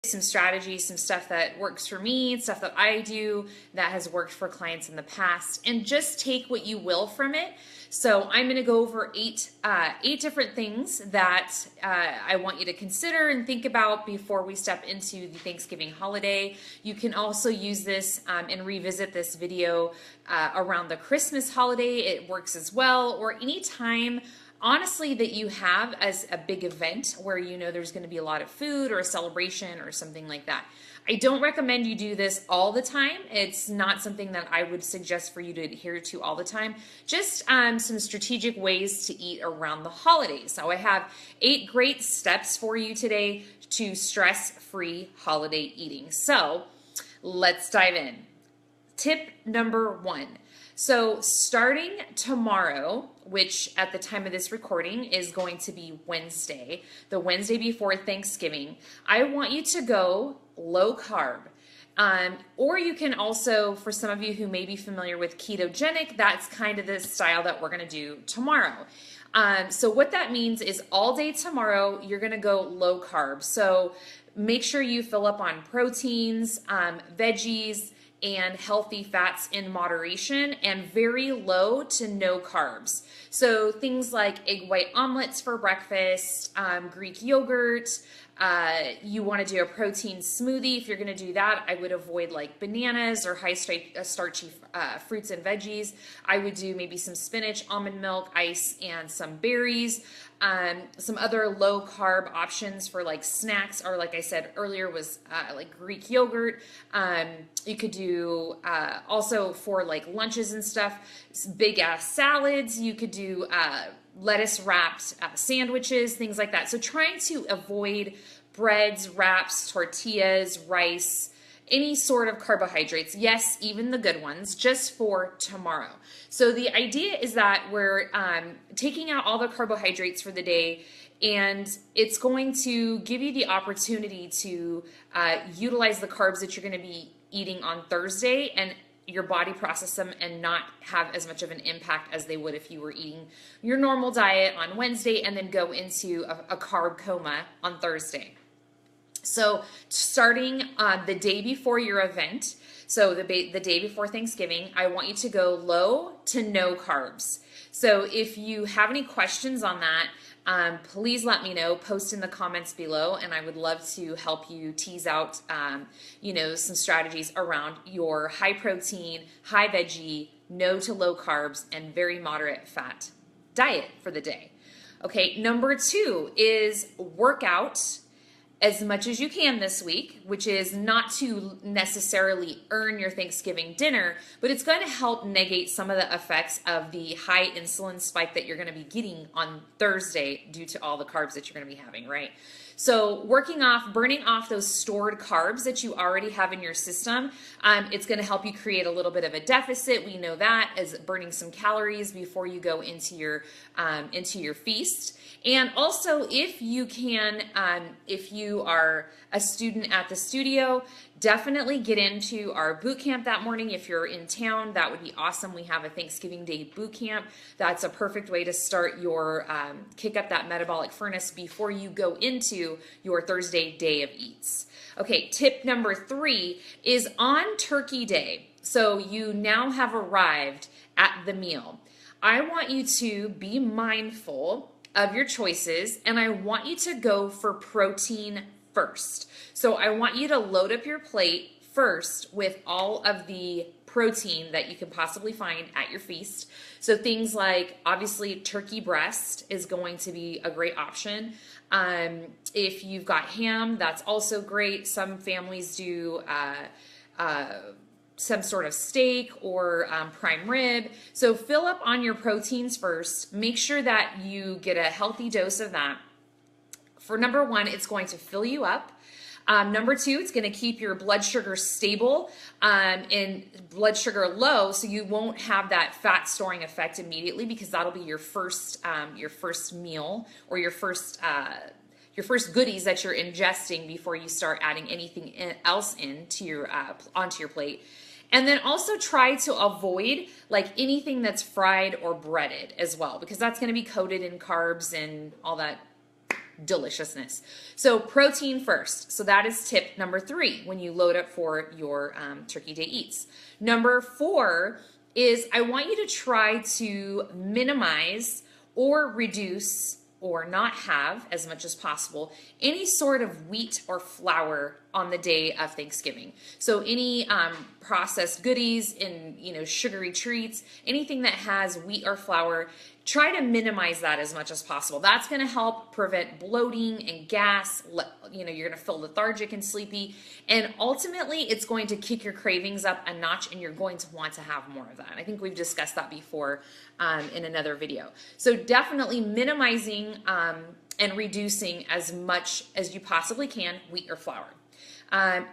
some strategies, some stuff that works for me, stuff that I do that has worked for clients in the past, and just take what you will from it. So I'm going to go over eight different things that I want you to consider and think about before we step into the Thanksgiving holiday. You can also use this and revisit this video around the Christmas holiday. It works as well, or any time honestly that you have as a big event where you know there's going to be a lot of food or a celebration or something like that. I don't recommend you do this all the time. It's not something that I would suggest for you to adhere to all the time. Just some strategic ways to eat around the holidays. So I have 8 great steps for you today to stress-free holiday eating. So let's dive in. Tip number 1. So starting tomorrow, which at the time of this recording is going to be Wednesday, the Wednesday before Thanksgiving, I want you to go low carb. Or you can also, for some of you who may be familiar with ketogenic, that's kind of the style that we're going to do tomorrow. So what that means is all day tomorrow, you're going to go low carb. So make sure you fill up on proteins, veggies, and healthy fats in moderation, and very low to no carbs. So things like egg white omelets for breakfast, Greek yogurt. You want to do a protein smoothie. If you're going to do that, I would avoid like bananas or high starchy fruits and veggies. I would do maybe some spinach, almond milk, ice, and some berries. Some other low carb options for like snacks, or like I said earlier, was like Greek yogurt. You could do also for like lunches and stuff, big ass salads. You could do lettuce wrapped sandwiches, things like that. So trying to avoid breads, wraps, tortillas, rice, any sort of carbohydrates. Yes, even the good ones, just for tomorrow. So the idea is that we're taking out all the carbohydrates for the day, and it's going to give you the opportunity to utilize the carbs that you're going to be eating on Thursday, and your body process them and not have as much of an impact as they would if you were eating your normal diet on Wednesday and then go into a carb coma on Thursday. So starting the day before your event, so the day before Thanksgiving, I want you to go low to no carbs. So if you have any questions on that, please let me know, post in the comments below, and I would love to help you tease out, some strategies around your high protein, high veggie, no to low carbs, and very moderate fat diet for the day. Okay, number 2 is workout as much as you can this week, which is not to necessarily earn your Thanksgiving dinner, but it's going to help negate some of the effects of the high insulin spike that you're going to be getting on Thursday due to all the carbs that you're going to be having, right? So burning off those stored carbs that you already have in your system, it's going to help you create a little bit of a deficit. We know that as burning some calories before you go into your feast. And also, if you can, if you are a student at the studio, definitely get into our boot camp that morning. If you're in town, that would be awesome. We have a Thanksgiving Day boot camp. That's a perfect way to start your, kick up that metabolic furnace before you go into your Thursday day of eats. Okay, tip number 3 is on Turkey Day. So you now have arrived at the meal. I want you to be mindful of your choices, and I want you to go for protein first. So I want you to load up your plate first with all of the protein that you can possibly find at your feast. So things like, obviously, turkey breast is going to be a great option. If you've got ham, that's also great. Some families do some sort of steak or prime rib. So fill up on your proteins first. Make sure that you get a healthy dose of that. For number 1, it's going to fill you up. Number 2, it's going to keep your blood sugar stable and blood sugar low, so you won't have that fat storing effect immediately, because that'll be your first meal, or your first goodies that you're ingesting before you start adding anything else into your onto your plate. And then also try to avoid like anything that's fried or breaded as well, because that's going to be coated in carbs and all that deliciousness. So protein first. So that is tip number 3 when you load up for your Turkey Day Eats. Number 4 is I want you to try to minimize or reduce or not have, as much as possible, any sort of wheat or flour on the day of Thanksgiving. So any processed goodies and, you know, sugary treats, anything that has wheat or flour, try to minimize that as much as possible. That's going to help prevent bloating and gas. You know, you're going to feel lethargic and sleepy, and ultimately it's going to kick your cravings up a notch, and you're going to want to have more of that. I think we've discussed that before in another video. So definitely minimizing and reducing as much as you possibly can wheat or flour.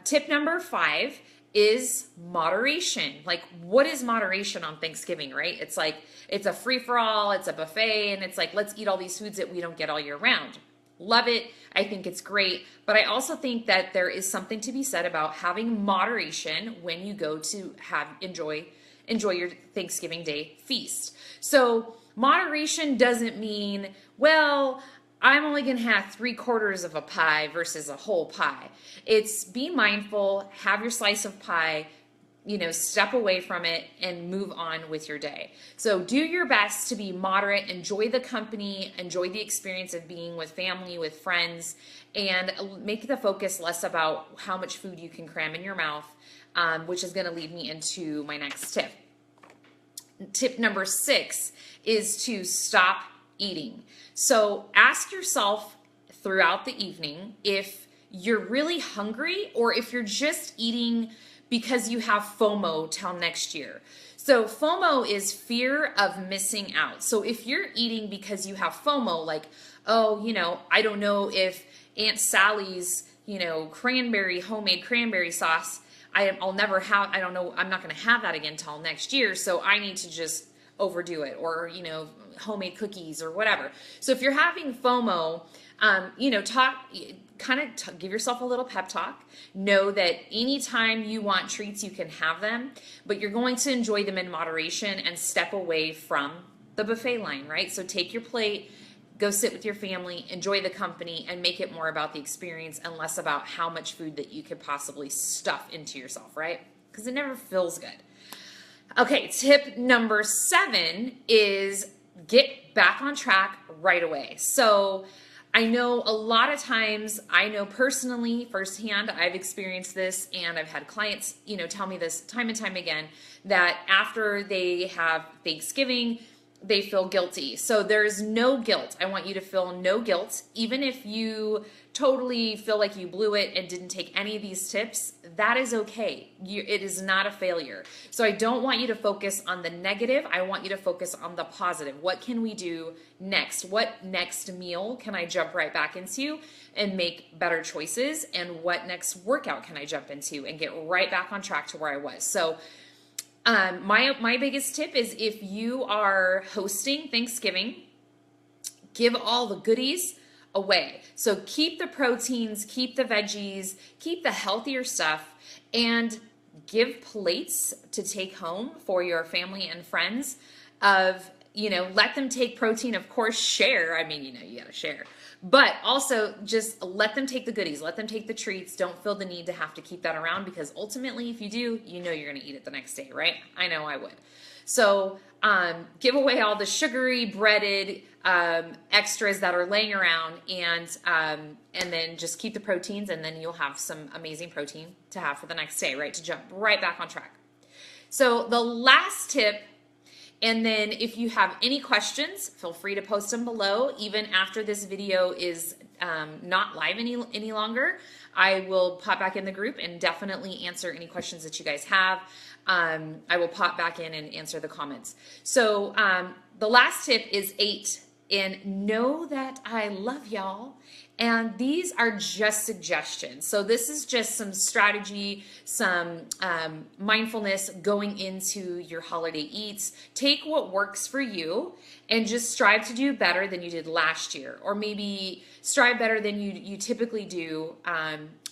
Tip number 5 is moderation. Like, what is moderation on Thanksgiving, right? It's like, it's a free-for-all, it's a buffet, and it's like, let's eat all these foods that we don't get all year round. Love it. I think it's great. But I also think that there is something to be said about having moderation when you go to enjoy your Thanksgiving Day feast. So moderation doesn't mean, well, I'm only going to have 3/4 of a pie versus a whole pie. It's be mindful, have your slice of pie, you know, step away from it and move on with your day. So do your best to be moderate, enjoy the company, enjoy the experience of being with family, with friends, and make the focus less about how much food you can cram in your mouth, which is going to lead me into my next tip. Tip number 6 is to stop eating. So ask yourself throughout the evening if you're really hungry or if you're just eating because you have FOMO till next year. So FOMO is fear of missing out. So if you're eating because you have FOMO, like, oh, you know, I don't know if Aunt Sally's, you know, homemade cranberry sauce, I'll never have, I don't know, I'm not going to have that again till next year, so I need to just overdo it, or, you know, homemade cookies or whatever. So if you're having FOMO, you know, give yourself a little pep talk. Know that anytime you want treats, you can have them, but you're going to enjoy them in moderation and step away from the buffet line, right? So take your plate, go sit with your family, enjoy the company, and make it more about the experience and less about how much food that you could possibly stuff into yourself, right? Because it never feels good. Okay, tip number 7 is get back on track right away. So I know a lot of times, I know personally, firsthand, I've experienced this, and I've had clients, you know, tell me this time and time again, that after they have Thanksgiving, they feel guilty. So there's no guilt. I want you to feel no guilt. Even if you totally feel like you blew it and didn't take any of these tips, that is okay. It is not a failure. So I don't want you to focus on the negative. I want you to focus on the positive. What can we do next? What next meal can I jump right back into and make better choices? And what next workout can I jump into and get right back on track to where I was? So my biggest tip is, if you are hosting Thanksgiving, give all the goodies away. So keep the proteins, keep the veggies, keep the healthier stuff, and give plates to take home for your family and friends of, you know, let them take protein, of course, share. I mean, you know, you gotta share. But also just let them take the goodies, let them take the treats. Don't feel the need to have to keep that around, because ultimately if you do, you know you're gonna eat it the next day, right? I know I would. So give away all the sugary, breaded extras that are laying around, and then just keep the proteins, and then you'll have some amazing protein to have for the next day, right? To jump right back on track. So the last tip, and then if you have any questions, feel free to post them below. Even after this video is not live any longer, I will pop back in the group and definitely answer any questions that you guys have. I will pop back in and answer the comments. So the last tip is 8, and know that I love y'all. And these are just suggestions. So this is just some strategy, some mindfulness going into your holiday eats. Take what works for you and just strive to do better than you did last year, or maybe strive better than you typically do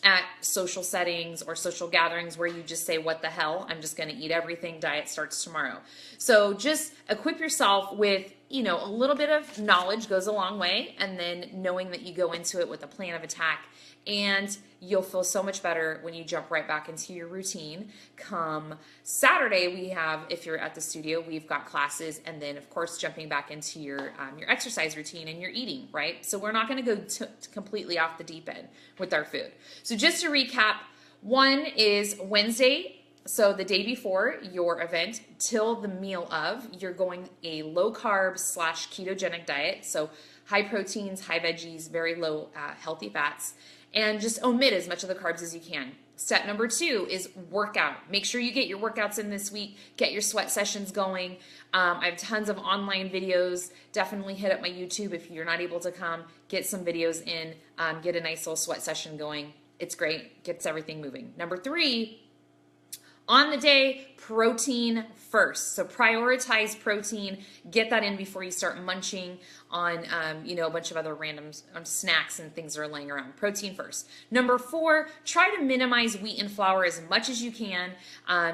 at social settings or social gatherings where you just say, what the hell, I'm just gonna eat everything, diet starts tomorrow. So just equip yourself with you know, a little bit of knowledge goes a long way, and then knowing that you go into it with a plan of attack, and you'll feel so much better when you jump right back into your routine. Come Saturday, we have, if you're at the studio, we've got classes, and then of course jumping back into your exercise routine and your eating, right? So we're not going to go completely off the deep end with our food. So just to recap, one is Wednesday. So the day before your event till the meal of, you're going a low carb / ketogenic diet. So high proteins, high veggies, very low healthy fats, and just omit as much of the carbs as you can. Step number 2 is workout. Make sure you get your workouts in this week, get your sweat sessions going. I have tons of online videos. Definitely hit up my YouTube if you're not able to come. Get some videos in, get a nice little sweat session going. It's great, gets everything moving. Number 3, on the day, protein first. So prioritize protein, get that in before you start munching on, you know, a bunch of other random snacks and things that are laying around. Protein first. Number 4, try to minimize wheat and flour as much as you can,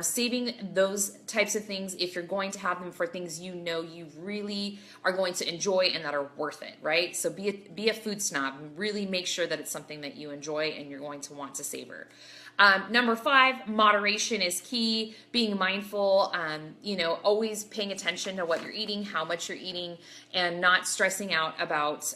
saving those types of things if you're going to have them for things you know you really are going to enjoy and that are worth it, right? So be a food snob and really make sure that it's something that you enjoy and you're going to want to savor. Number 5, moderation is key. Being mindful, you know, always paying attention to what you're eating, how much you're eating, and not stressing out about,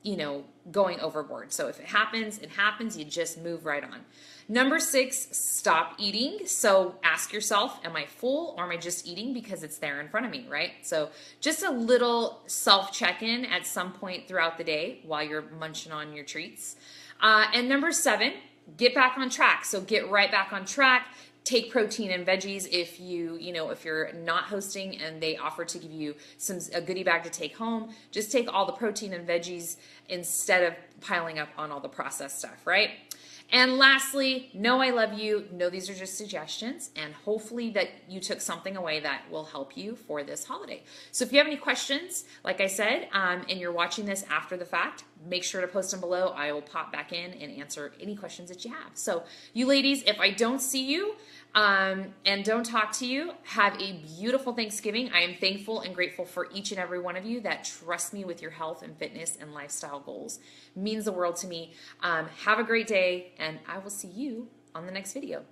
you know, going overboard. So if it happens, it happens. You just move right on. Number 6, stop eating. So ask yourself, am I full or am I just eating because it's there in front of me, right? So just a little self check-in at some point throughout the day while you're munching on your treats. And number 7, get back on track. So get right back on track. Take protein and veggies if if you're not hosting and they offer to give you a goodie bag to take home. Just take all the protein and veggies instead of piling up on all the processed stuff, right? And lastly, know I love you. Know these are just suggestions, and hopefully that you took something away that will help you for this holiday. So if you have any questions, like I said, and you're watching this after the fact, make sure to post them below. I will pop back in and answer any questions that you have. So you ladies, if I don't see you and don't talk to you, have a beautiful Thanksgiving. I am thankful and grateful for each and every one of you that trust me with your health and fitness and lifestyle goals. It means the world to me. Have a great day, and I will see you on the next video.